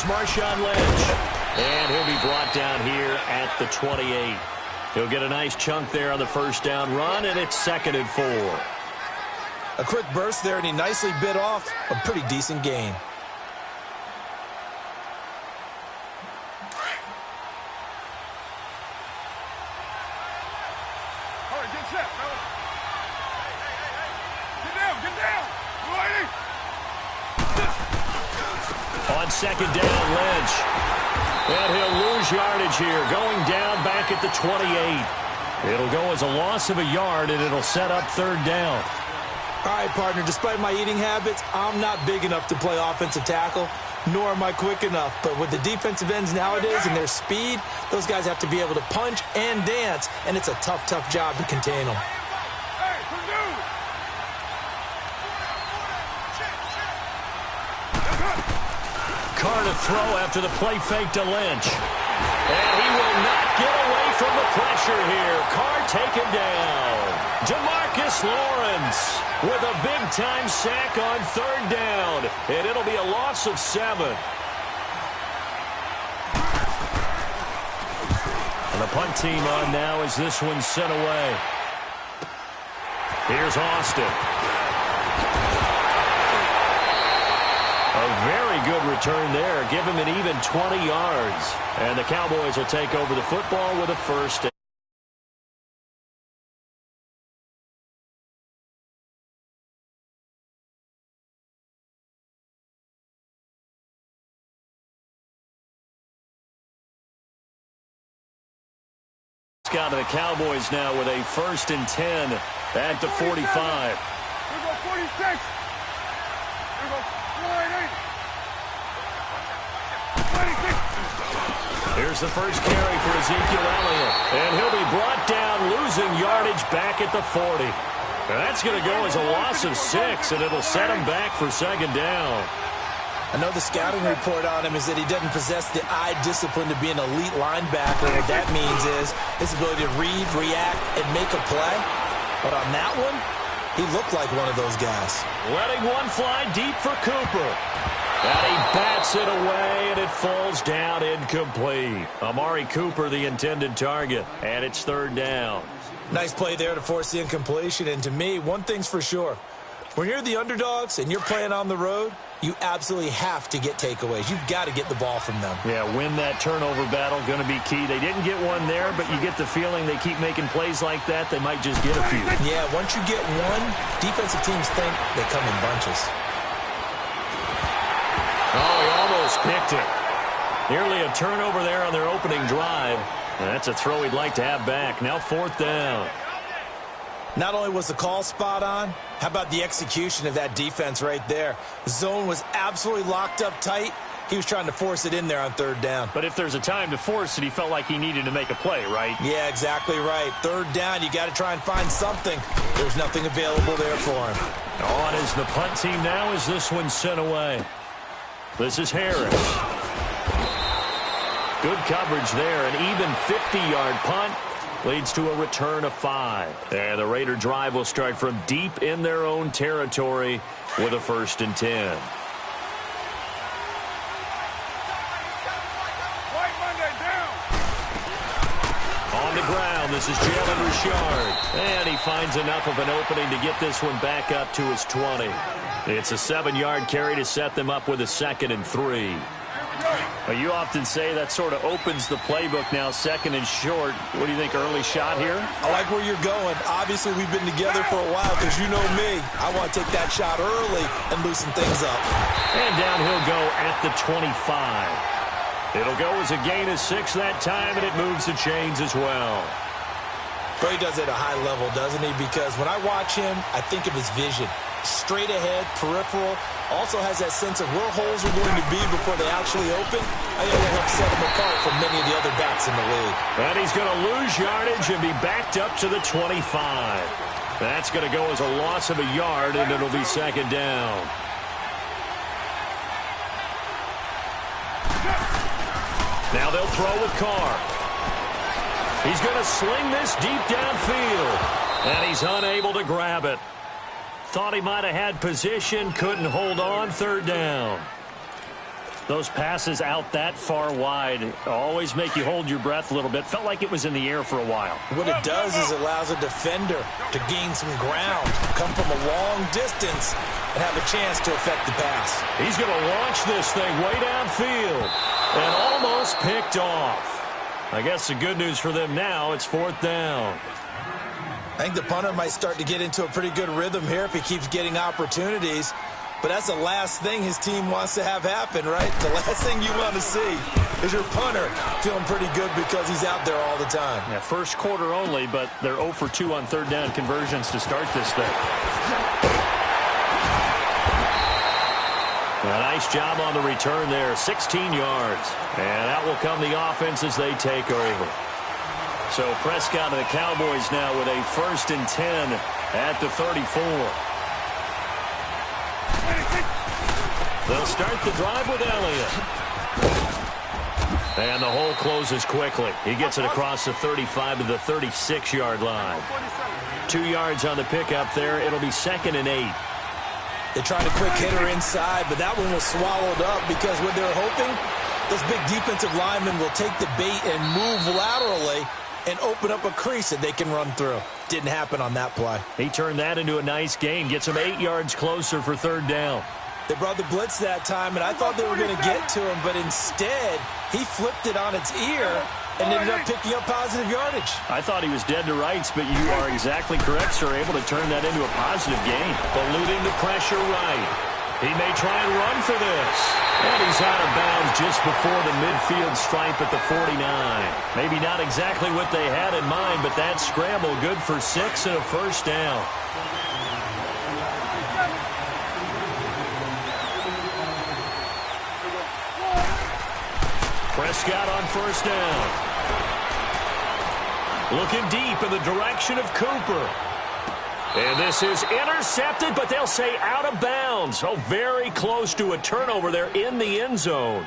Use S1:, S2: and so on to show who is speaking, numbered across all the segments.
S1: Marshawn Lynch. And he'll be brought down here at the 28. He'll get a nice chunk there on the first down run, and it's 2nd and 4.
S2: A quick burst there, and he nicely bit off a pretty decent gain.
S1: On 2nd down, Lynch. And he'll lose yardage here, going down back at the 28. It'll go as a loss of a yard, and it'll set up 3rd down.
S2: All right, partner, despite my eating habits, I'm not big enough to play offensive tackle, nor am I quick enough. But with the defensive ends nowadays and their speed, those guys have to be able to punch and dance, and it's a tough, tough job to contain them.
S1: Carr to throw after the play fake to Lynch. And he will not get away from the pressure here. Carr taken down. Demarcus Lawrence with a big-time sack on 3rd down. And it'll be a loss of 7. And the punt team on now as this one's sent away. Here's Austin. A very good return there. Give him an even 20 yards. And the Cowboys will take over the football with a first. Out of the Cowboys now with a 1st and 10 at the 45.
S3: Here we go, 46. Here we go, 26.
S1: Here's the first carry for Ezekiel Elliott. And he'll be brought down, losing yardage back at the 40. That's going to go as a loss of 6, and it'll set him back for 2nd down.
S2: I know the scouting report on him is that he doesn't possess the eye discipline to be an elite linebacker. What that means is his ability to read, react, and make a play. But on that one, he looked like one of those guys.
S1: Letting one fly deep for Cooper. And he bats it away, and it falls down incomplete. Amari Cooper, the intended target, and it's 3rd down.
S2: Nice play there to force the incompletion. And to me, one thing's for sure. When you're the underdogs and you're playing on the road, you absolutely have to get takeaways. You've got to get the ball from them.
S1: Yeah, win that turnover battle, going to be key. They didn't get one there, but you get the feeling they keep making plays like that, they might just get a few.
S2: Yeah, once you get one, defensive teams think they come in bunches.
S1: Oh, he almost picked it. Nearly a turnover there on their opening drive. And that's a throw he'd like to have back. Now 4th down.
S2: Not only was the call spot on, how about the execution of that defense right there? The zone was absolutely locked up tight. He was trying to force it in there on 3rd down.
S1: But if there's a time to force it, he felt like he needed to make a play, right?
S2: Yeah, exactly right. 3rd down, you got to try and find something. There's nothing available there for him.
S1: On is the punt team now as this one's sent away. This is Harris. Good coverage there, an even 50-yard punt. Leads to a return of 5. And the Raider drive will start from deep in their own territory with a 1st and 10. On the ground, this is Jalen Richard. And he finds enough of an opening to get this one back up to his 20. It's a 7-yard carry to set them up with a 2nd and 3. Well, you often say that sort of opens the playbook now, 2nd and short. What do you think, early shot here?
S2: I like where you're going. Obviously, we've been together for a while because you know me. I want to take that shot early and loosen things up.
S1: And down he'll go at the 25. It'll go as a gain of 6 that time, and it moves the chains as well.
S2: But he does it at a high level, doesn't he? Because when I watch him, I think of his vision. Straight ahead, peripheral, also has that sense of where holes are going to be before they actually open. I think that helps set him apart from many of the other backs in the league.
S1: And he's going to lose yardage and be backed up to the 25. That's going to go as a loss of a yard, and it'll be 2nd down. Now they'll throw with Carr. He's going to sling this deep downfield, and he's unable to grab it. Thought he might have had position, couldn't hold on, 3rd down. Those passes out that far wide always make you hold your breath a little bit. Felt like it was in the air for a while.
S2: What it does is it allows a defender to gain some ground, come from a long distance, and have a chance to affect the pass.
S1: He's going to launch this thing way downfield and almost picked off. I guess the good news for them now, it's 4th down.
S2: I think the punter might start to get into a pretty good rhythm here if he keeps getting opportunities. But that's the last thing his team wants to have happen, right? The last thing you want to see is your punter feeling pretty good because he's out there all the time.
S1: Yeah, first quarter only, but they're 0 for 2 on 3rd down conversions to start this thing. A nice job on the return there, 16 yards. And out will come the offense as they take over. So Prescott and the Cowboys now with a 1st and 10 at the 34. They'll start the drive with Elliott. And the hole closes quickly. He gets it across the 35 to the 36-yard line. 2 yards on the pickup there. It'll be 2nd and 8.
S2: They tried a quick hitter inside, but that one was swallowed up because what they're hoping, those big defensive linemen will take the bait and move laterally and open up a crease that they can run through. Didn't happen on that play.
S1: He turned that into a nice gain. Gets him 8 yards closer for 3rd down.
S2: They brought the blitz that time, and I thought they were going to get to him, but instead, he flipped it on its ear and ended up picking up positive yardage.
S1: I thought he was dead to rights, but you are exactly correct, sir. Able to turn that into a positive gain. Eluding the pressure right. He may try and run for this. And he's out of bounds just before the midfield stripe at the 49. Maybe not exactly what they had in mind, but that scramble good for 6 and a 1st down. Prescott on 1st down. Looking deep in the direction of Cooper. And this is intercepted, but they'll say out of bounds. Oh, very close to a turnover there in the end zone.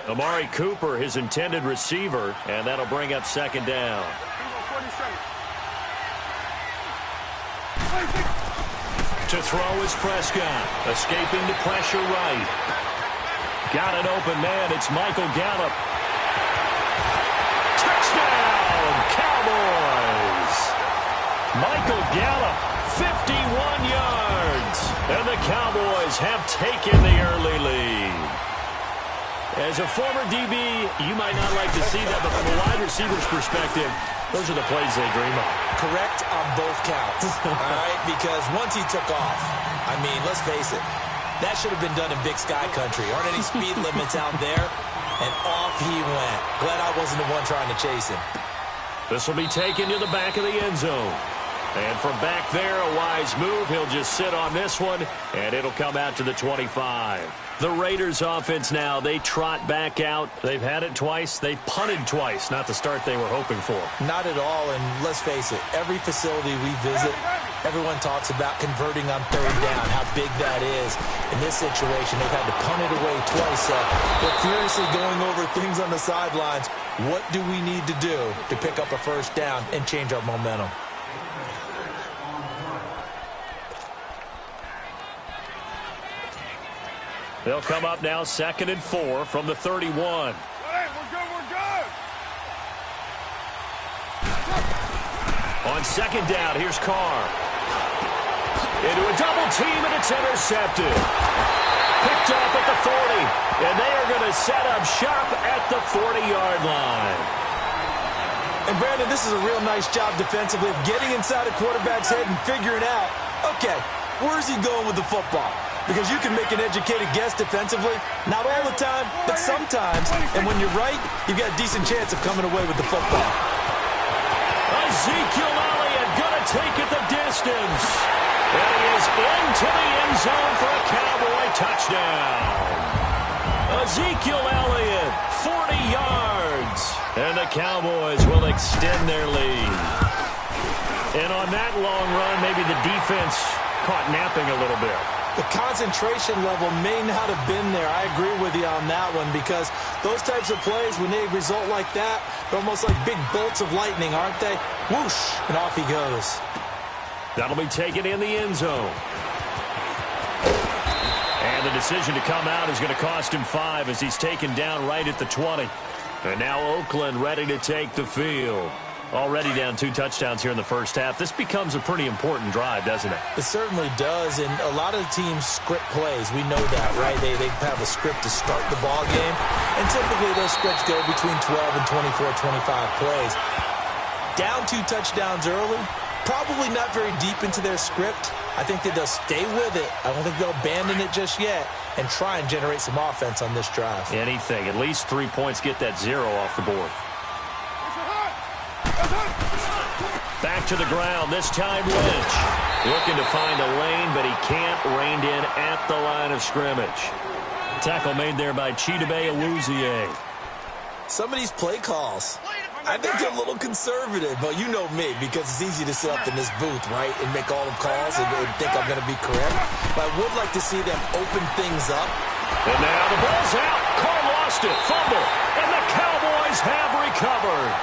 S1: Amari Cooper, his intended receiver, and that'll bring up 2nd down. To throw is Prescott, escaping the pressure right. Got an open man. It's Michael Gallup. Touchdown, Cowboys! Michael Gallup, 51 yards. And the Cowboys have taken the early lead. As a former DB, you might not like to see that, but from a wide receiver's perspective, those are the plays they dream of.
S2: Correct on both counts, all right? Because once he took off, I mean, let's face it, that should have been done in Big Sky Country. Aren't any speed limits out there? And off he went. Glad I wasn't the one trying to chase him.
S1: This will be taken to the back of the end zone. And from back there, a wise move. He'll just sit on this one, and it'll come out to the 25. The Raiders offense now, they trot back out. They've had it twice. They've punted twice. Not the start they were hoping for.
S2: Not at all, and let's face it, every facility we visit, everyone talks about converting on 3rd down, how big that is. In this situation, they've had to punt it away twice. They're furiously going over things on the sidelines. What do we need to do to pick up a 1st down and change our momentum?
S1: They'll come up now 2nd and 4 from the 31.
S3: Hey, we're good.
S1: On 2nd down, here's Carr. Into a double team, and it's intercepted. Picked off at the 40, and they are going to set up shop at the 40-yard line.
S2: And, Brandon, this is a real nice job defensively of getting inside a quarterback's head and figuring out, okay, where's he going with the football? Because you can make an educated guess defensively. Not all the time, but sometimes. And when you're right, you've got a decent chance of coming away with the football.
S1: Ezekiel Elliott going to take it the distance. And he is into the end zone for a Cowboy touchdown. Ezekiel Elliott, 40 yards. And the Cowboys will extend their lead. And on that long run, maybe the defense caught napping a little bit.
S2: The concentration level may not have been there. I agree with you on that one because those types of plays, when they result like that, they're almost like big bolts of lightning, aren't they? Whoosh, and off he goes.
S1: That'll be taken in the end zone. And the decision to come out is going to cost him 5 as he's taken down right at the 20. And now Oakland ready to take the field. Already down 2 touchdowns here in the first half. This becomes a pretty important drive, doesn't it?
S2: It certainly does, and a lot of the teams script plays. We know that, right? They have a script to start the ball game, and typically those scripts go between 12 and 24, 25 plays. Down 2 touchdowns early, probably not very deep into their script. I think that they'll stay with it. I don't think they'll abandon it just yet and try and generate some offense on this drive.
S1: Anything. At least 3 points, get that 0 off the board. Back to the ground, this time Lynch. Looking to find a lane, but he can't. Reined in at the line of scrimmage. Tackle made there by Chidobe Awuzie.
S2: Some of these play calls, I think they're a little conservative, but you know me, because it's easy to sit up in this booth, right, and make all the calls and think I'm going to be correct. But I would like to see them open things up.
S1: And now the ball's out. Carr lost it. Fumble. And the Cowboys have recovered.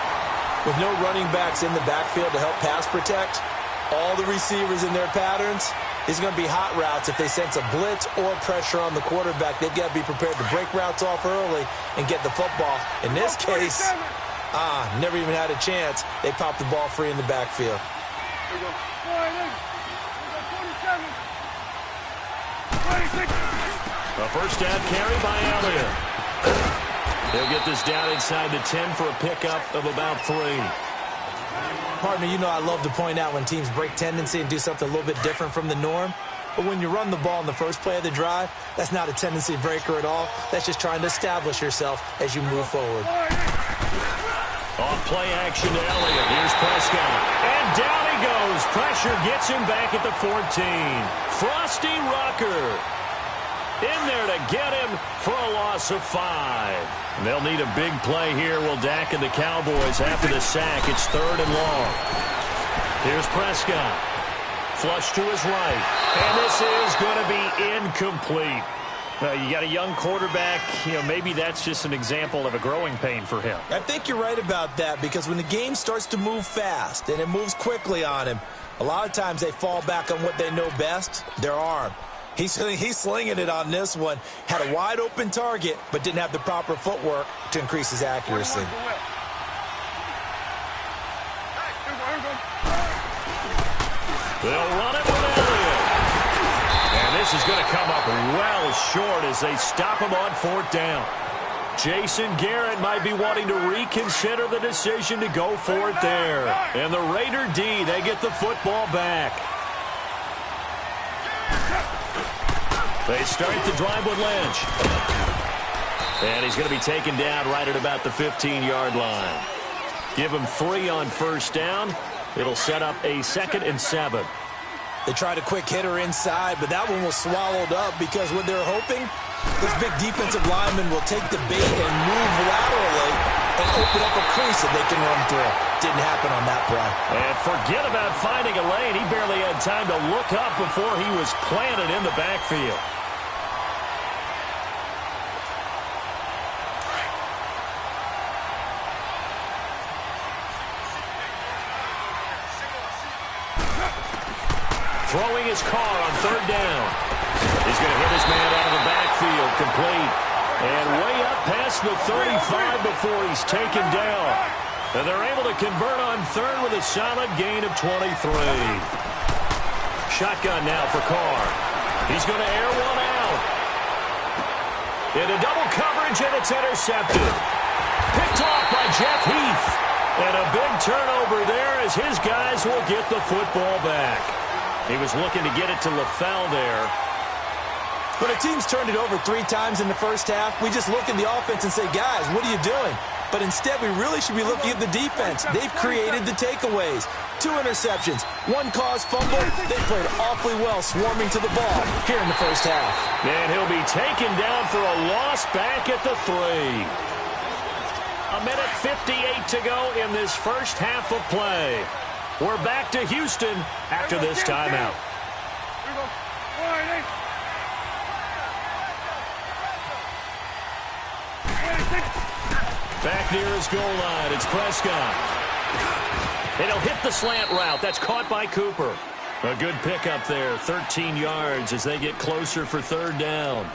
S2: With no running backs in the backfield to help pass protect, all the receivers in their patterns, it's going to be hot routes. If they sense a blitz or pressure on the quarterback, they've got to be prepared to break routes off early and get the football. In this case, never even had a chance. They popped the ball free in the backfield.
S1: A first down carry by Elliott. They'll get this down inside the 10 for a pickup of about 3.
S2: Partner, you know I love to point out when teams break tendency and do something a little bit different from the norm. But when you run the ball in the first play of the drive, that's not a tendency breaker at all. That's just trying to establish yourself as you move forward.
S1: Off play action to Elliott. Here's Prescott. And down he goes. Pressure gets him back at the 14. Frosty Rucker in there to get him for a loss of 5. They'll need a big play here. Will Dak and the Cowboys after the sack. It's 3rd and long. Here's Prescott. Flush to his right. And this is going to be incomplete. You got a young quarterback. Maybe that's just an example of a growing pain for him.
S2: I think you're right about that, because when the game starts to move fast and it moves quickly on him, a lot of times they fall back on what they know best, their arm. He's slinging it on this one. Had a wide open target, but didn't have the proper footwork to increase his accuracy.
S1: They'll run it with Elliott. And this is going to come up well short as they stop him on 4th down. Jason Garrett might be wanting to reconsider the decision to go for it there. And the Raider D, they get the football back. They start the drive with Lynch. And he's going to be taken down right at about the 15-yard line. Give him 3 on first down. It'll set up a 2nd and 7.
S2: They tried a quick hitter inside, but that one was swallowed up because what they're hoping, this big defensive lineman will take the bait and move laterally and open up a crease that they can run through. Didn't happen on that play.
S1: And forget about finding a lane. He barely had time to look up before he was planted in the backfield. Throwing his car on 3rd down. He's going to hit his man out of the backfield, complete. And way up past the 35 before he's taken down. And they're able to convert on 3rd with a solid gain of 23. Shotgun now for Carr. He's going to air one out. Into double coverage, and it's intercepted. Picked off by Jeff Heath. And a big turnover there as his guys will get the football back. He was looking to get it to LaFell there.
S2: When a team's turned it over 3 times in the first half, we just look at the offense and say, guys, what are you doing? But instead, we really should be looking at the defense. They've created the takeaways. 2 interceptions, 1 caused fumble. They played awfully well swarming to the ball here in the first half.
S1: And he'll be taken down for a loss back at the 3. 1:58 to go in this first half of play. We're back to Houston after this timeout. Back near his goal line, it's Prescott. And he'll hit the slant route. That's caught by Cooper. A good pickup there, 13 yards as they get closer for 3rd down.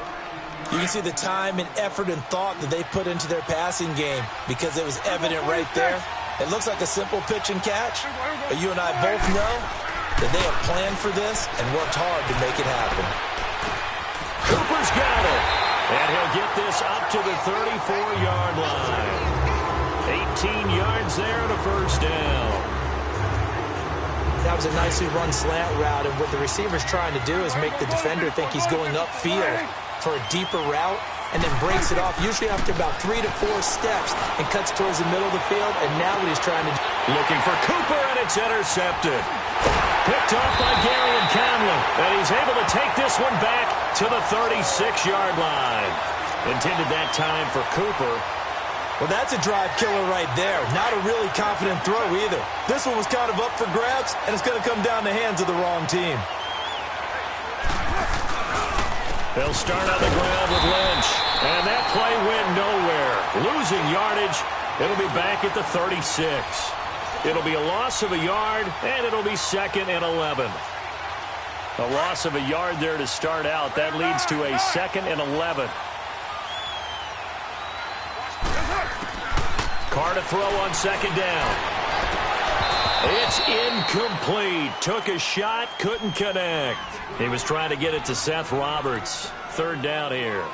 S2: You can see the time and effort and thought that they put into their passing game because it was evident right there. It looks like a simple pitch and catch, but you and I both know that they have planned for this and worked hard to make it happen.
S1: Cooper's got it, and he'll get this up to the 34-yard line. 18 yards there and a first down.
S2: That was a nicely run slant route, and what the receiver's trying to do is make the defender think he's going upfield for a deeper route, and then breaks it off, usually after about 3 to 4 steps, and cuts towards the middle of the field, and now what he's trying to do.
S1: Looking for Cooper, and it's intercepted. Picked off by Gary and Conley, and he's able to take this one back to the 36-yard line. Intended that time for Cooper.
S2: Well, that's a drive killer right there. Not a really confident throw either. This one was kind of up for grabs, and it's going to come down the hands of the wrong team.
S1: They'll start on the ground with Lynch, and that play went nowhere. Losing yardage, it'll be back at the 36. It'll be a loss of a yard, and it'll be 2nd and 11. A loss of a yard there to start out. That leads to a 2nd and 11. Carr to throw on 2nd down. It's incomplete. Took a shot, couldn't connect. He was trying to get it to Seth Roberts. 3rd down here.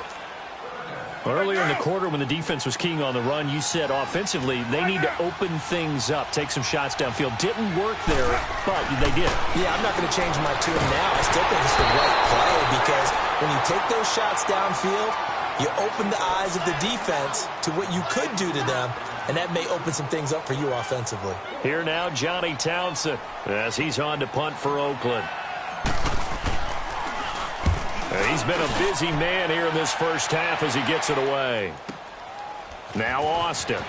S1: Earlier in the quarter when the defense was keying on the run, you said offensively they need to open things up, take some shots downfield. Didn't work there, but they did.
S2: Yeah, I'm not going to change my tune now. I still think it's the right play because when you take those shots downfield, you open the eyes of the defense to what you could do to them, and that may open some things up for you offensively.
S1: Here now, Johnny Townsend, as he's on to punt for Oakland. He's been a busy man here in this first half as he gets it away. Now Austin.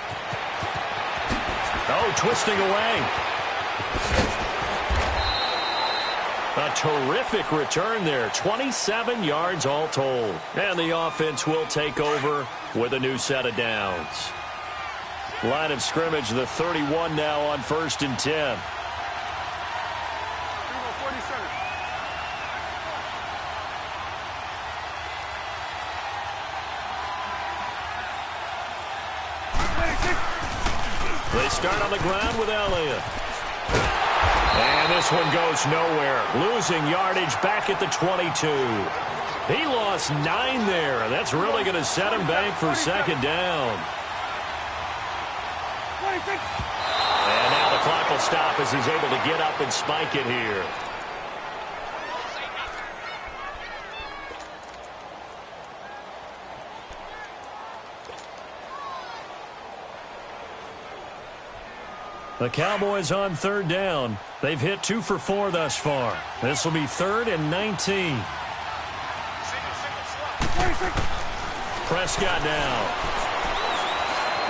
S1: Oh, twisting away. A terrific return there. 27 yards all told. And the offense will take over with a new set of downs. Line of scrimmage, the 31 now on 1st and 10. They start on the ground with Elliott. And this one goes nowhere. Losing yardage back at the 22. He lost 9 there. That's really going to set him back for 2nd down. And now the clock will stop as he's able to get up and spike it here. The Cowboys on 3rd down. They've hit 2 for 4 thus far. This will be 3rd and 19. Prescott now.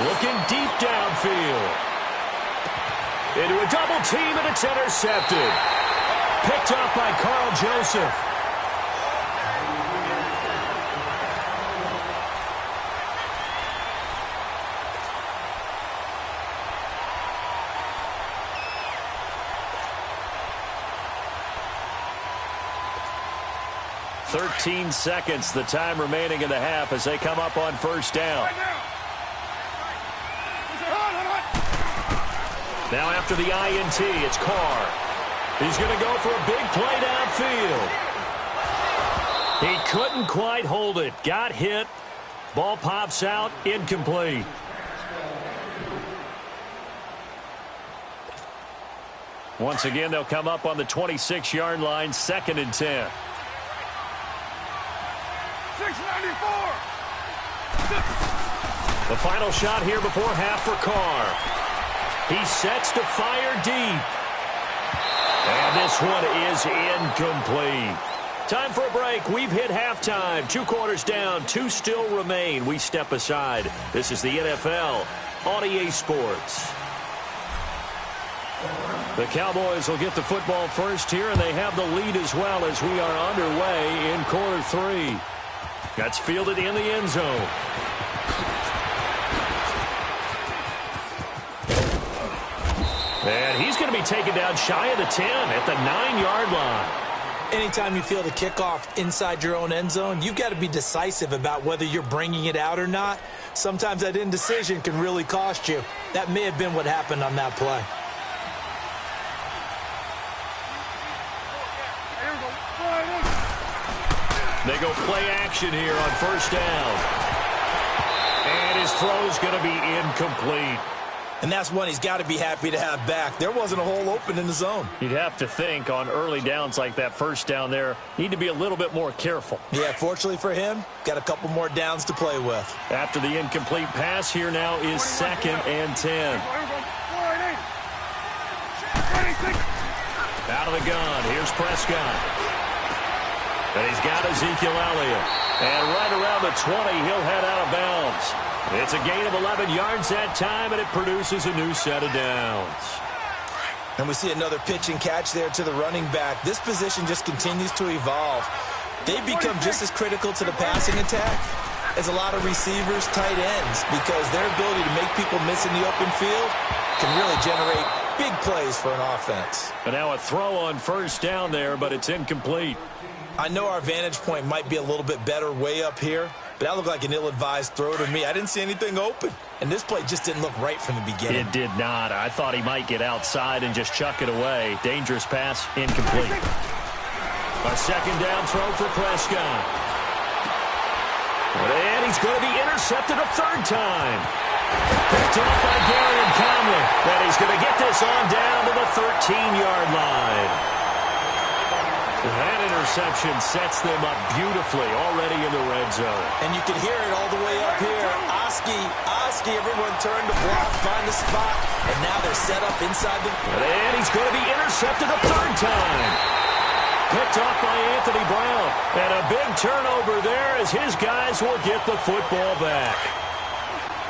S1: Looking deep downfield. Into a double team, and it's intercepted. Picked off by Carl Joseph. "13 seconds, the time remaining in the half as they come up on 1st down. Now after the INT, it's Carr. He's going to go for a big play downfield. He couldn't quite hold it. Got hit. Ball pops out. Incomplete. Once again, they'll come up on the 26-yard line, 2nd and 10.
S3: 694.
S1: The final shot here before half for Carr. He sets to fire deep. And this one is incomplete. Time for a break. We've hit halftime. 2 quarters down. 2 still remain. We step aside. This is the NFL on EA Sports. The Cowboys will get the football first here, and they have the lead as well as we are underway in quarter 3. That's fielded in the end zone. And he's going to be taken down shy of the 10 at the 9-yard line.
S2: Anytime you field a kickoff inside your own end zone, you've got to be decisive about whether you're bringing it out or not. Sometimes that indecision can really cost you. That may have been what happened on that play.
S1: They go play action here on first down. And his throw's going to be incomplete.
S2: And that's one he's got to be happy to have back. There wasn't a hole open in the zone.
S1: You'd have to think on early downs like that first down there, need to be a little bit more careful.
S2: Yeah, fortunately for him, got a couple more downs to play with.
S1: After the incomplete pass, here now is 2nd and 10. Out of the gun, here's Prescott. And he's got Ezekiel Elliott. And right around the 20, he'll head out of bounds. It's a gain of 11 yards that time, and it produces a new set of downs.
S2: And we see another pitch and catch there to the running back. This position just continues to evolve. They become just as critical to the passing attack as a lot of receivers, tight ends, because their ability to make people miss in the open field can really generate big plays for an offense.
S1: And now a throw on first down there, but it's incomplete.
S2: I know our vantage point might be a little bit better way up here, but that looked like an ill-advised throw to me. I didn't see anything open, and this play just didn't look right from the beginning.
S1: It did not. I thought he might get outside and just chuck it away. Dangerous pass, incomplete. A second down throw for Prescott. And he's going to be intercepted a third time. Picked off by Darian Conley. And he's going to get this on down to the 13-yard line. That interception sets them up beautifully already in the red zone.
S2: And you can hear it all the way up here. Oski, everyone turned to block, find the spot, and now they're set up inside the...
S1: And he's going to be intercepted a third time. Picked off by Anthony Brown. And a big turnover there as his guys will get the football back.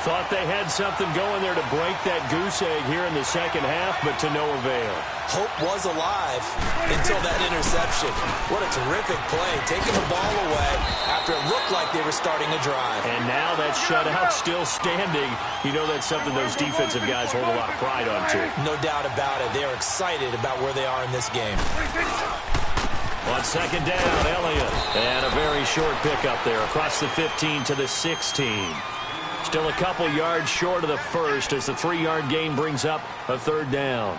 S1: Thought they had something going there to break that goose egg here in the second half, but to no avail.
S2: Hope was alive until that interception. What a terrific play, taking the ball away after it looked like they were starting a drive.
S1: And now that shutout still standing. You know that's something those defensive guys hold a lot of pride on, too.
S2: No doubt about it. They are excited about where they are in this game.
S1: On second down, Elliott. And a very short pickup there across the 15 to the 16. Still a couple yards short of the first as the 3-yard gain brings up a third down.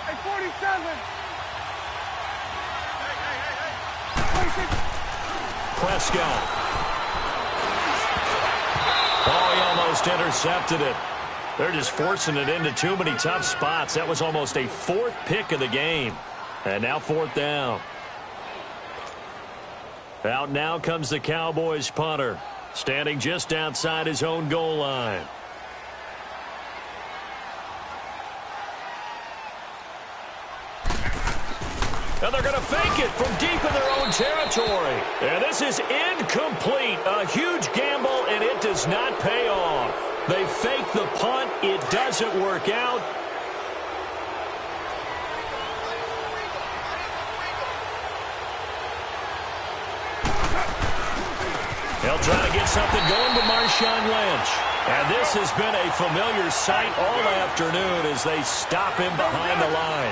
S3: Hey, 47.
S1: Prescott. Oh, he almost intercepted it. They're just forcing it into too many tough spots. That was almost a 4th pick of the game. And now 4th down. Out now comes the Cowboys punter, standing just outside his own goal line. And they're going to fake it from deep in their own territory. And this is incomplete. A huge gamble, and it does not pay off. They fake the punt. It doesn't work out. They'll try to get something going to Marshawn Lynch. And this has been a familiar sight all afternoon as they stop him behind the line.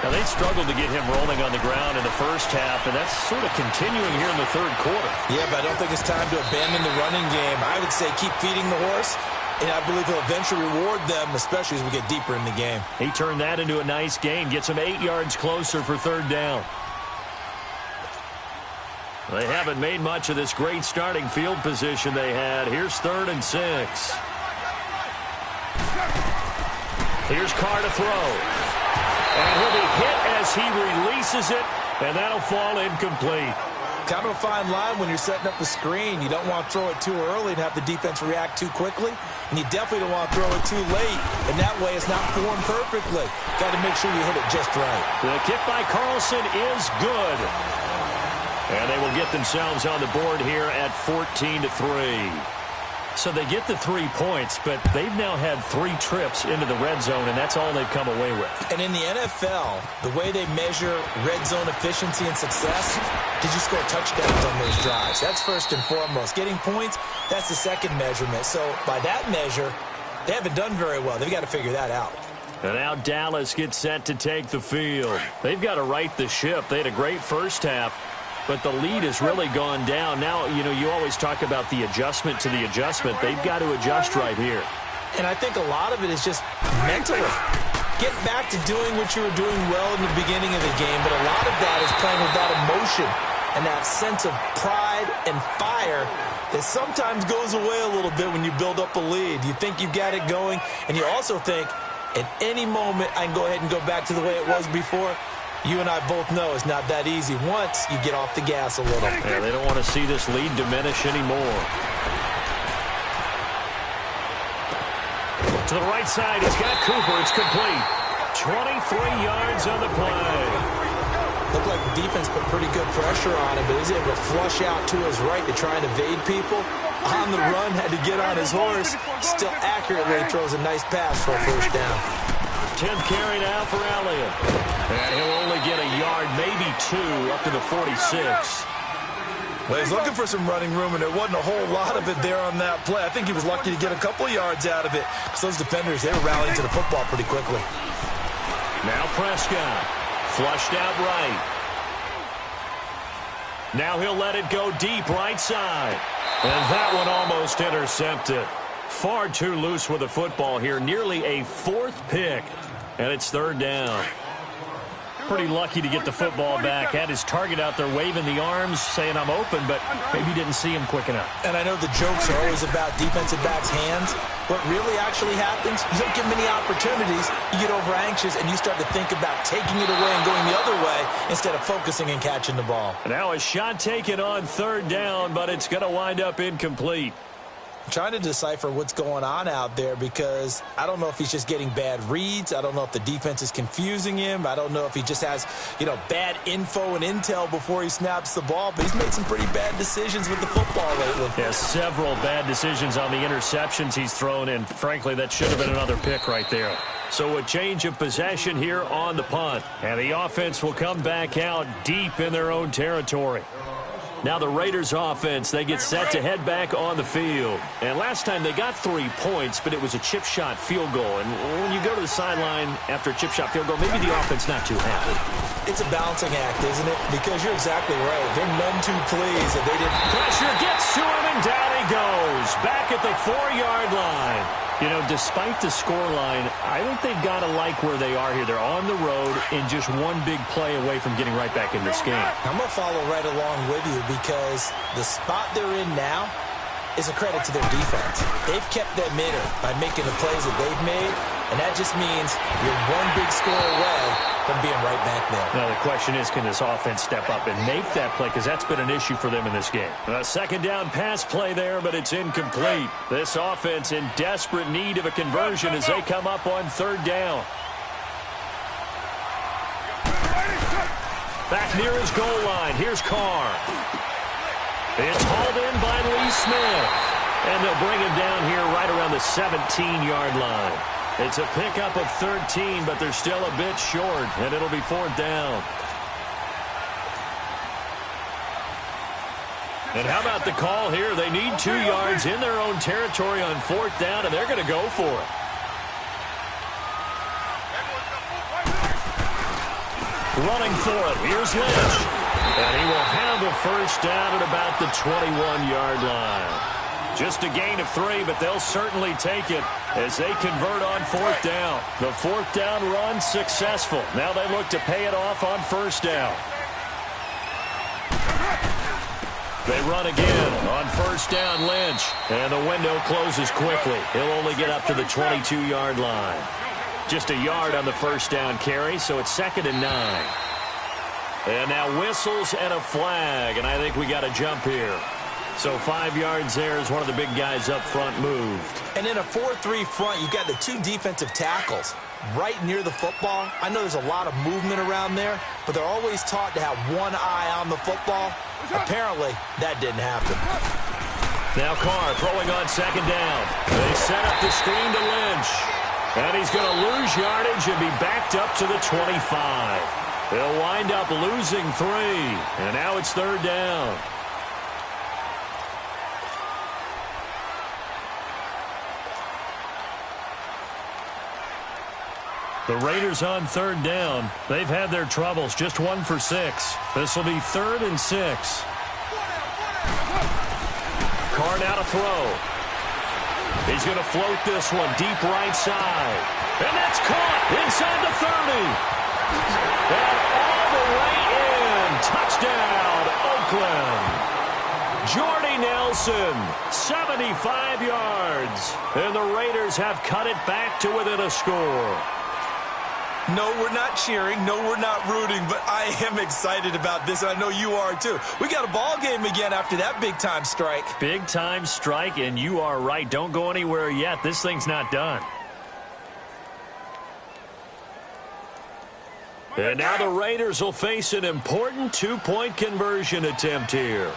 S1: Now, they struggled to get him rolling on the ground in the first half, and that's sort of continuing here in the third quarter.
S2: Yeah, but I don't think it's time to abandon the running game. I would say keep feeding the horse, and I believe he'll eventually reward them, especially as we get deeper in the game.
S1: He turned that into a nice gain, gets him 8 yards closer for third down. They haven't made much of this great starting field position they had. Here's 3rd and 6. Here's Carr to throw. And he'll be hit as he releases it, and that'll fall incomplete.
S2: Kind of a fine line when you're setting up the screen. You don't want to throw it too early and have the defense react too quickly, and you definitely don't want to throw it too late, and that way it's not formed perfectly. Got to make sure you hit it just right.
S1: The kick by Carlson is good. And they will get themselves on the board here at 14-3. So they get the 3 points, but they've now had 3 trips into the red zone, and that's all they've come away with.
S2: And in the NFL, the way they measure red zone efficiency and success, did you score touchdowns on those drives? That's first and foremost. Getting points, that's the second measurement. So by that measure, They haven't done very well. They've got to figure that out.
S1: And now Dallas gets set to take the field. They've got to right the ship. They had a great first half, but the lead has really gone down. Now, you always talk about the adjustment to the adjustment. They've got to adjust right here.
S2: And I think a lot of it is just mentally. Get back to doing what you were doing well in the beginning of the game, but a lot of that is playing with that emotion and that sense of pride and fire that sometimes goes away a little bit when you build up a lead. You think you've got it going, and you also think, at any moment, I can go ahead and go back to the way it was before. You and I both know it's not that easy once you get off the gas a little.
S1: Yeah, they don't want to see this lead diminish anymore. To the right side, he's got Cooper. It's complete. 23 yards on the play.
S2: Looked like the defense put pretty good pressure on him, but he was able to flush out to his right to try and evade people. On the run, had to get on his horse. Still accurately throws a nice pass for a first down.
S1: 10th carry now for Elliott. And he'll only get a yard, maybe 2, up to the 46.
S2: Well, he's looking for some running room, and there wasn't a whole lot of it there on that play. I think he was lucky to get a couple yards out of it. So those defenders, they were rallying to the football pretty quickly.
S1: Now Prescott, flushed out right. Now he'll let it go deep right side. And that one almost intercepted. Far too loose with the football here. Nearly a 4th pick. And it's 3rd down. Pretty lucky to get the football back. Had his target out there waving the arms, saying I'm open, but maybe didn't see him quick enough.
S2: And I know the jokes are always about defensive backs' hands. What really actually happens, you don't get many opportunities. You get over anxious, and you start to think about taking it away and going the other way instead of focusing and catching the ball.
S1: Now a shot taken on 3rd down, but it's going to wind up incomplete.
S2: I'm trying to decipher what's going on out there because I don't know if he's just getting bad reads. I don't know if the defense is confusing him. I don't know if he just has, bad info and intel before he snaps the ball. But he's made some pretty bad decisions with the football lately.
S1: Yeah, several bad decisions on the interceptions he's thrown, and frankly, that should have been another pick right there. So a change of possession here on the punt. And the offense will come back out deep in their own territory. Now the Raiders offense, they get set to head back on the field. And last time they got 3 points, but it was a chip shot field goal. And when you go to the sideline after a chip shot field goal, maybe the offense not too happy.
S2: It's a balancing act, isn't it? Because you're exactly right. They're none too pleased that they didn't.
S1: Pressure gets to him, and down he goes. Back at the 4-yard line. Despite the scoreline, I think they've got to like where they are here. They're on the road and just one big play away from getting right back in this game.
S2: I'm going to follow right along with you because the spot they're in now is a credit to their defense. They've kept them in it by making the plays that they've made, and that just means you're one big score away from being right back there.
S1: Now the question is, can this offense step up and make that play? Because that's been an issue for them in this game. A 2nd down pass play there, but it's incomplete. This offense in desperate need of a conversion as they come up on 3rd down. Back near his goal line. Here's Carr. It's hauled in by Lee Smith. And they'll bring him down here right around the 17-yard line. It's a pickup of 13, but they're still a bit short, and it'll be 4th down. And how about the call here? They need 2 yards in their own territory on 4th down, and they're going to go for it. Running for it. Here's Lynch. And he will have a first down at about the 21-yard line. Just a gain of 3, but they'll certainly take it as they convert on 4th down. The 4th down run successful. Now they look to pay it off on 1st down. They run again on 1st down, Lynch. And the window closes quickly. He'll only get up to the 22-yard line. Just a yard on the 1st down carry, so it's 2nd and 9. And now whistles and a flag, and I think we got a jump here. So 5 yards there as one of the big guys up front moved.
S2: And in a 4-3 front, you've got the 2 defensive tackles right near the football. I know there's a lot of movement around there, but they're always taught to have one eye on the football. Apparently, that didn't happen.
S1: Now Carr throwing on 2nd down. They set up the screen to Lynch. And he's going to lose yardage and be backed up to the 25. They'll wind up losing 3. And now it's 3rd down. The Raiders on third down. They've had their troubles, just 1 for 6. This will be 3rd and 6. Carr now to throw. He's going to float this one deep right side. And that's caught inside the 30. And all the way in. Touchdown, Oakland. Jordy Nelson, 75 yards. And the Raiders have cut it back to within a score.
S2: No, we're not cheering. No, we're not rooting. But I am excited about this, and I know you are too. We got a ball game again after that big-time strike.
S1: Big-time strike, and you are right. Don't go anywhere yet. This thing's not done. And now the Raiders will face an important 2-point conversion attempt here.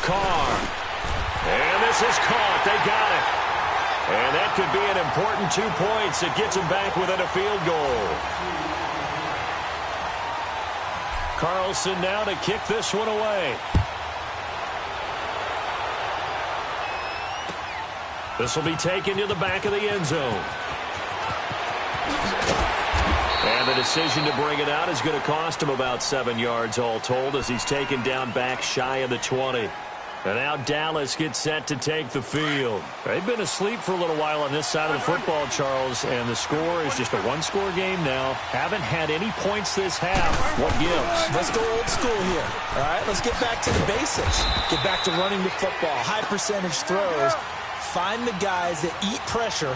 S1: Carr. And this is caught. They got it. And that could be an important 2 points. It gets them back within a field goal. Carlson now to kick this one away. This will be taken to the back of the end zone. And the decision to bring it out is going to cost him about 7 yards all told as he's taken down back shy of the 20. And now Dallas gets set to take the field. They've been asleep for a little while on this side of the football, Charles, and the score is just a one-score game now. Haven't had any points this half. What gives?
S2: Let's go old school here. All right, let's get back to the basics. Get back to running the football, high-percentage throws. Find the guys that eat pressure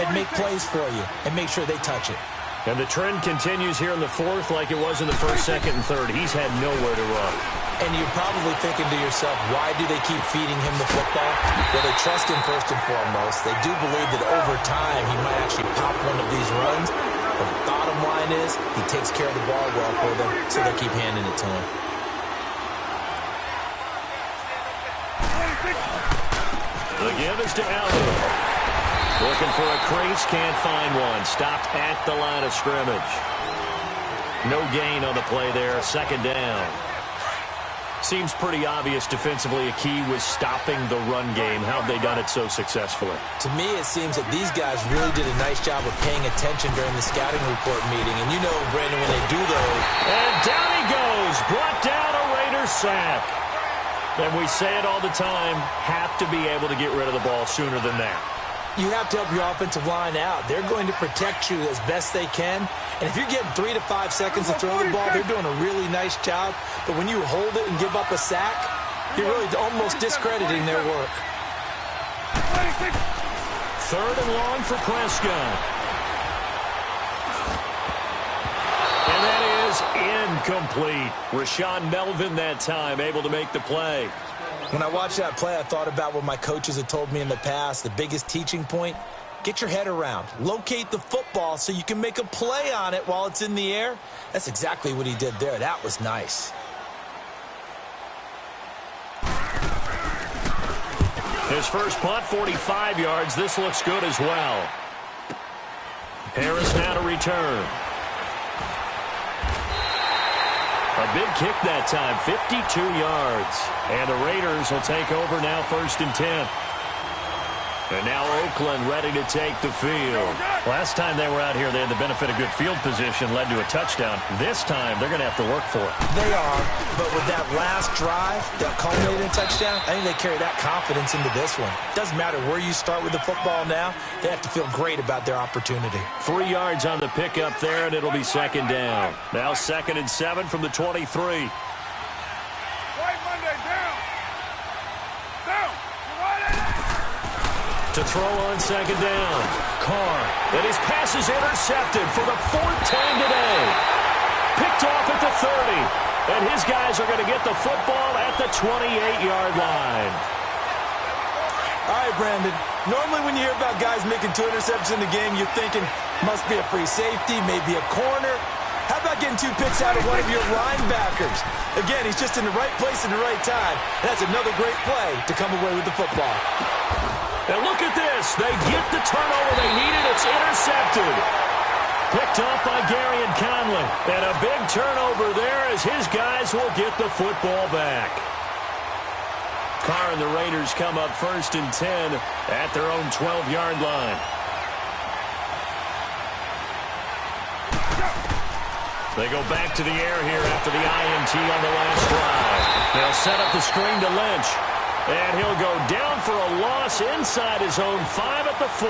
S2: and make plays for you and make sure they touch it.
S1: And the trend continues here in the fourth like it was in the first, second, and third. He's had nowhere to run.
S2: And you're probably thinking to yourself, why do they keep feeding him the football? Well, they trust him first and foremost. They do believe that over time he might actually pop one of these runs. But the bottom line is he takes care of the ball well for them, so they keep handing it to him.
S1: The give is to Allen. Looking for a crease, can't find one. Stopped at the line of scrimmage. No gain on the play there, second down. Seems pretty obvious defensively a key was stopping the run game. How have they done it so successfully?
S2: To me, it seems that these guys really did a nice job of paying attention during the scouting report meeting. And you know, Brandon, when they do those.
S1: And down he goes. Brought down a Raiders sack. And we say it all the time, have to be able to get rid of the ball sooner than that.
S2: You have to help your offensive line out. They're going to protect you as best they can. And if you're getting 3 to 5 seconds to throw the ball, they're doing a really nice job. But when you hold it and give up a sack, you're really almost discrediting their work.
S1: 3rd and long for Prescott. And that is incomplete. Rashaan Melvin that time able to make the play.
S2: When I watched that play, I thought about what my coaches had told me in the past. The biggest teaching point, get your head around. Locate the football so you can make a play on it while it's in the air. That's exactly what he did there. That was nice.
S1: His first punt, 45 yards. This looks good as well. Harris now to return. A big kick that time, 52 yards. And the Raiders will take over now 1st and 10. And now Oakland ready to take the field. Last time they were out here, they had the benefit of good field position, led to a touchdown. This time, they're going to have to work for it.
S2: They are, but with that last drive that culminated in touchdown, I think they carry that confidence into this one. Doesn't matter where you start with the football now, they have to feel great about their opportunity.
S1: 3 yards on the pickup there, and it'll be 2nd down. Now 2nd and 7 from the 23. To throw on 2nd down. Carr. And his pass is intercepted for the 4th time today. Picked off at the 30. And his guys are going to get the football at the 28-yard line.
S2: All right, Brandon. Normally when you hear about guys making 2 interceptions in the game, you're thinking must be a free safety, maybe a corner. How about getting 2 picks out of one of your linebackers? Again, he's just in the right place at the right time. That's another great play to come away with the football.
S1: And look at this. They get the turnover they needed. It's intercepted. Picked off by Gary and Conley. And a big turnover there as his guys will get the football back. Carr and the Raiders come up 1st and 10 at their own 12-yard line. They go back to the air here after the INT on the last drive. They'll set up the screen to Lynch. And he'll go down for a loss inside his own 5 at the 4.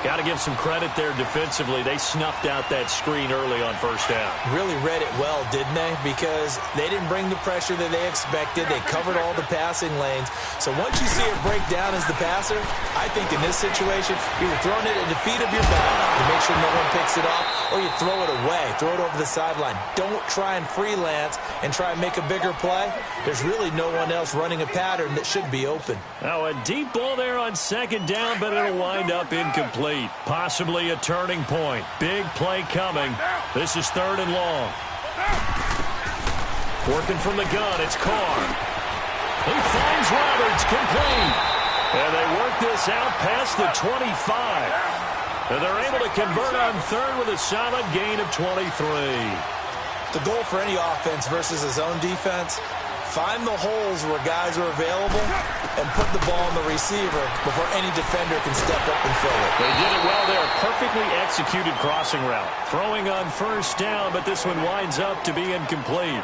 S1: Got to give some credit there defensively. They snuffed out that screen early on 1st down.
S2: Really read it well, didn't they? Because they didn't bring the pressure that they expected. They covered all the passing lanes. So once you see it break down as the passer, I think in this situation, you're throwing it at the feet of your back to make sure no one picks it off, or you throw it away, throw it over the sideline. Don't try and freelance and try and make a bigger play. There's really no one else running a pattern that should be open.
S1: Now a deep ball there on 2nd down, but it'll wind up incomplete. Possibly a turning point. Big play coming. This is 3rd and long. Working from the gun, it's Carr. He finds Roberts, complete. And they work this out past the 25. And they're able to convert on 3rd with a solid gain of 23.
S2: The goal for any offense versus a zone defense, find the holes where guys are available and put the ball on the receiver before any defender can step up and fill it.
S1: They did it well there. Perfectly executed crossing route. Throwing on 1st down, but this one winds up to be incomplete.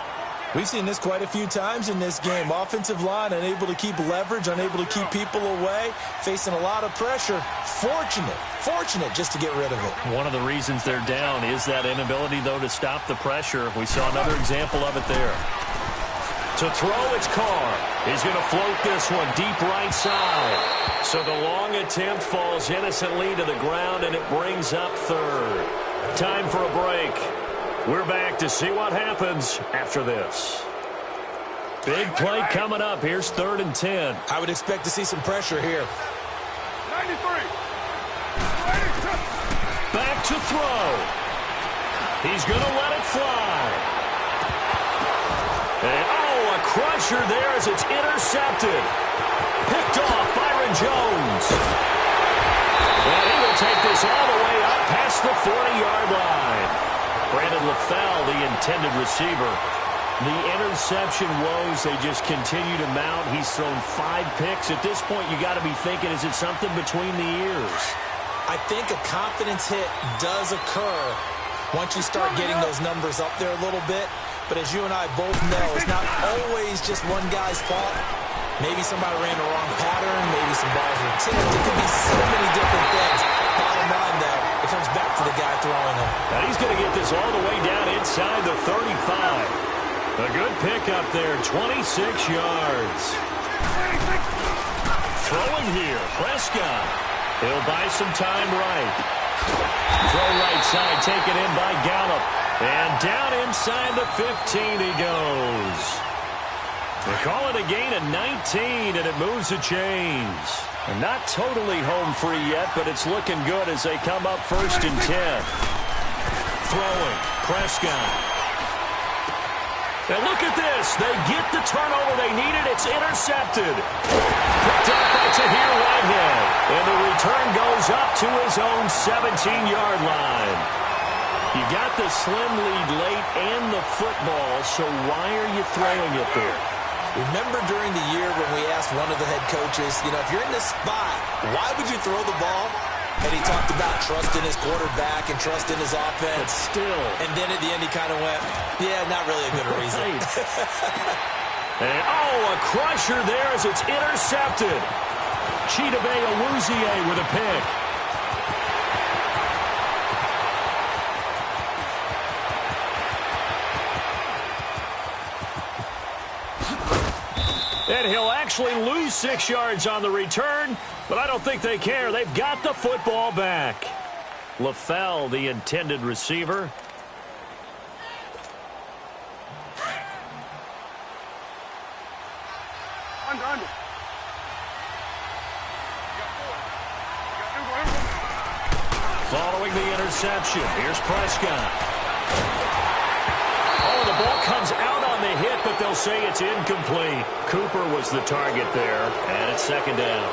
S2: We've seen this quite a few times in this game. Offensive line unable to keep leverage, unable to keep people away, facing a lot of pressure. Fortunate just to get rid of it.
S1: One of the reasons they're down is that inability, though, to stop the pressure. We saw another example of it there. To throw, it's Carr. He's going to float this one deep right side. So the long attempt falls innocently to the ground, and it brings up 3rd. Time for a break. We're back to see what happens after this. Big play coming up. Here's 3rd and 10.
S2: I would expect to see some pressure here.
S3: 93.
S1: Back to throw. He's going to let it fly. And, a crusher there as it's intercepted. Picked off Byron Jones. And he will take this all the way up past the 40-yard line. Brandon LaFell, the intended receiver. The interception woes, they just continue to mount. He's thrown 5 picks. At this point, you got to be thinking, is it something between the ears?
S2: I think a confidence hit does occur once you start getting those numbers up there a little bit. But as you and I both know, it's not always just one guy's fault. Maybe somebody ran the wrong pattern. Maybe some balls were tipped. It could be so many different things. Bottom line, though, it comes back to the guy throwing them.
S1: Now he's going to get this all the way down inside the 35. A good pick up there, 26 yards. Throwing here, Prescott. He'll buy some time right. Throw right side, taken in by Gallup. And down inside the 15 he goes. They call it a gain of 19, and it moves the chains. And not totally home free yet, but it's looking good as they come up 1st and 10. Throwing, Prescott. And look at this. They get the turnover they needed. It's intercepted. Picked up by Tahir Whitehead. And the return goes up to his own 17-yard line. You got the slim lead late and the football, so why are you throwing it there?
S2: Remember during the year when we asked one of the head coaches, if you're in this spot, why would you throw the ball? And he talked about trust in his quarterback and trust in his offense.
S1: But still.
S2: And then at the end he kind of went, yeah, not really a good reason.
S1: And, a crusher there as it's intercepted. Chidobe Awuzie with a pick. And he'll actually lose 6 yards on the return, but I don't think they care. They've got the football back. LaFell, the intended receiver.
S3: Under.
S1: Following the interception, here's Prescott. The ball comes out on the hit, but they'll say it's incomplete. Cooper was the target there, and it's 2nd down.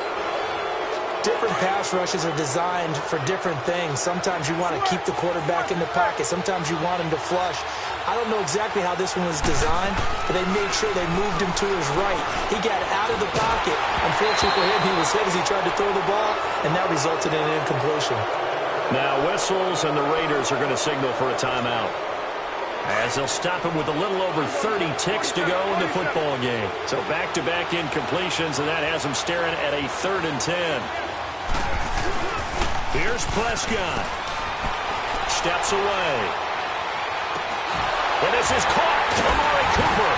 S2: Different pass rushes are designed for different things. Sometimes you want to keep the quarterback in the pocket. Sometimes you want him to flush. I don't know exactly how this one was designed, but they made sure they moved him to his right. He got out of the pocket. Unfortunately for him, he was hit as he tried to throw the ball, and that resulted in an incompletion.
S1: Now whistles, and the Raiders are going to signal for a timeout, as they'll stop him with a little over 30 ticks to go in the football game. So back-to-back incompletions, and that has him staring at a 3rd and 10. Here's Prescott. Steps away. And this is caught. Amari Cooper.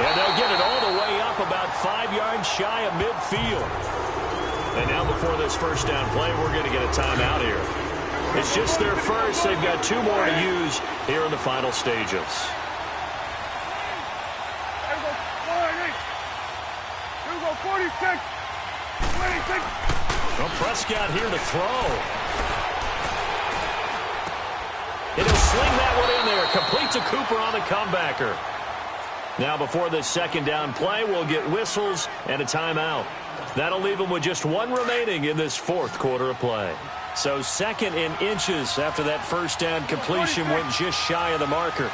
S1: And they'll get it all the way up about 5 yards shy of midfield. And now before this first down play, we're going to get a timeout here. It's just their first. They've got 2 more to use here in the final stages.
S3: Here we go, 46. 26.
S1: Well, Prescott here to throw. And he'll sling that one in there. Complete to Cooper on the comebacker. Now before this second down play, we'll get whistles and a timeout. That'll leave them with just 1 remaining in this 4th quarter of play. So 2nd in inches after that first down completion went just shy of the marker.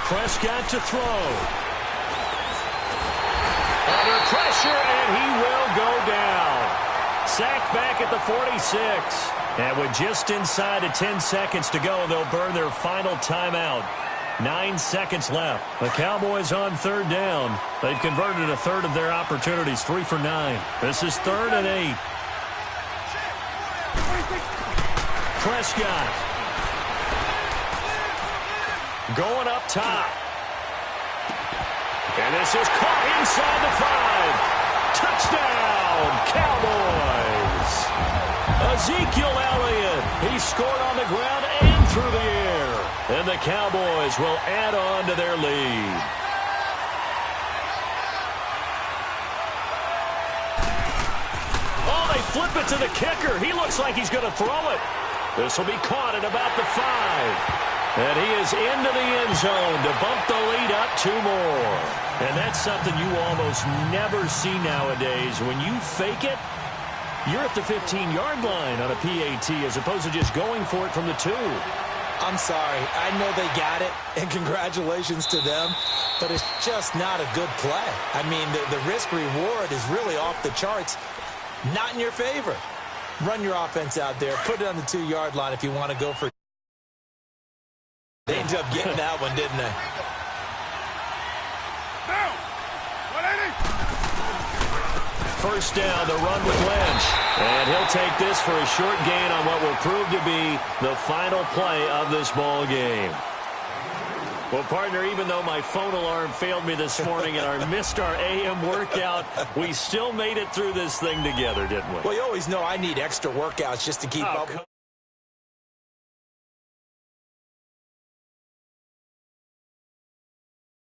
S1: Prescott to throw. Under pressure, and he will go down. Sacked back at the 46. And with just inside of 10 seconds to go, they'll burn their final timeout. 9 seconds left. The Cowboys on 3rd down. They've converted a 1/3 of their opportunities, 3 for 9. This is 3rd and 8. Prescott. Going up top. And this is caught inside the 5. Touchdown, Cowboys. Ezekiel Elliott. He scored on the ground and through the air. And the Cowboys will add on to their lead. Oh, they flip it to the kicker. He looks like he's going to throw it. This will be caught at about the 5. And he is into the end zone to bump the lead up 2 more. And that's something you almost never see nowadays. When you fake it, you're at the 15-yard line on a PAT as opposed to just going for it from the 2.
S2: I'm sorry. I know they got it, and congratulations to them, but it's just not a good play. I mean, the risk-reward is really off the charts. Not in your favor. Run your offense out there. Put it on the 2-yard line if you want to go for it. They ended up getting that one, didn't they?
S3: Down. 180.
S1: First down, the run with Lynch. And he'll take this for a short gain on what will prove to be the final play of this ball game. Well, partner, even though my phone alarm failed me this morning and I missed our AM workout, we still made it through this thing together, didn't we?
S2: Well, you always know I need extra workouts just to keep up.